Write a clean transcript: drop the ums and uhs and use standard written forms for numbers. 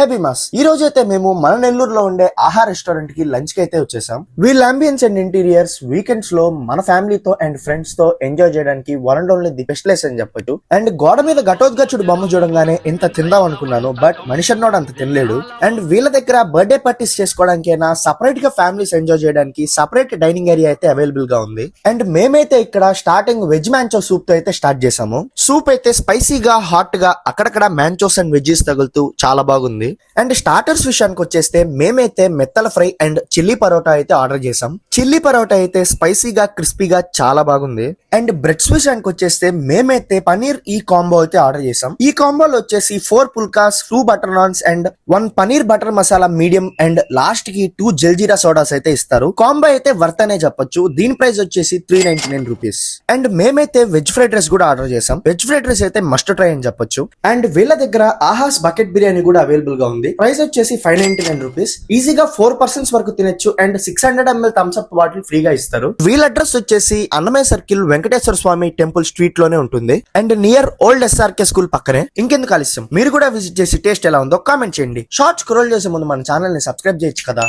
Heavy mass. ఈ రోజు అయితే మేము మన నెల్లూరులో ఉండే ఆహా రెస్టారెంట్ కి లంచ్ కి అయితే వచ్చేసాం. వీళ్ళ అంబియన్స్ అండ్ ఇంటీరియర్స్ వీకెండ్స్ లో మన ఫ్యామిలీతో అండ్ ఫ్రెండ్స్ తో ఎంజాయ్ చేయడానికి one and only the best place అని చెప్పొచ్చు. అండ్ గోడ మీద ఘటోద్గచుడు బొమ్మ చూడంగానే ఇంత తిందాం అనుకున్నాను, బట్ మనిషి అన్నోడు అంత తినలేడు. అండ్ వీళ్ళ దగ్గర బర్త్డే పార్టీస్ చేసుకోవడానికైనా సపరేట్ గా ఫ్యామిలీస్ ఎంజాయ్ చేయడానికి సపరేట్ డైనింగ్ ఏరియా అయితే అవైలబుల్ గా ఉంది. అండ్ మేమైతే ఇక్కడ స్టార్టింగ్ వెజ్ మ్యాంచో సూప్ తో అయితే స్టార్ట్ చేసాము. సూప్ అయితే స్పైసీగా హాట్ గా అక్కడక్కడ మ్యాంచోస్ అండ్ వెజ్జెస్ తగులుతూ చాలా బాగుంది. అండ్ స్టార్టర్స్ విషయానికి వచ్చేస్తే మేమైతే మెత్తల ఫ్రై అండ్ చిల్లీ పరోటా అయితే ఆర్డర్ చేసాం. చిల్లీ పరోటా అయితే స్పైసీగా క్రిస్పీగా చాలా బాగుంది. అండ్ బ్రెడ్స్ విషయానికి వచ్చేస్తే మేమైతే పనీర్ ఈ కాంబో అయితే ఆర్డర్ చేసాం. ఈ కాంబోలో వచ్చేసి 4 phulkas, 2 butter naans and 1 paneer butter masala medium and last కి 2 జల్జీరా సోడాస్ అయితే ఇస్తారు. కాంబో అయితే వర్త్ అనే చెప్పొచ్చు. దీని ప్రైస్ వచ్చేసి 399 రూపీస్. అండ్ మేమైతే వెజ్ ఫ్రైడ్ రైస్ కూడా ఆర్డర్ చేసాం. వెజ్ ఫ్రైడ్ రైస్ అయితే మస్ట్ ట్రై అని చెప్పొచ్చు. అండ్ వీళ్ళ దగ్గర ఆహాస్ బకెట్ బిర్యానీ కూడా అవైలబుల్ గా ఉంది. ప్రైస్ వచ్చేసి 599 రూపీస్. ఈజీగా 4 పర్సన్స్ వరకు తినొచ్చు. And 600 ml Thums Up bottle ఫ్రీగా ఇస్తారు. వీళ్ళ అడ్రస్ వచ్చేసి Annamayya circle Venkateswara Swamy temple street లోనే ఉంటుంది. And near old SRK school పక్కనే. ఇంకెందుకు ఆలస్యం, మీరు కూడా విజిట్ చేసి టేస్ట్ ఎలా ఉందో కామెంట్ చేయండి. షార్ట్ స్క్రోల్ చేసే ముందు మన ఛానల్ ని సబ్స్క్రైబ్ చేయొచ్చు కదా.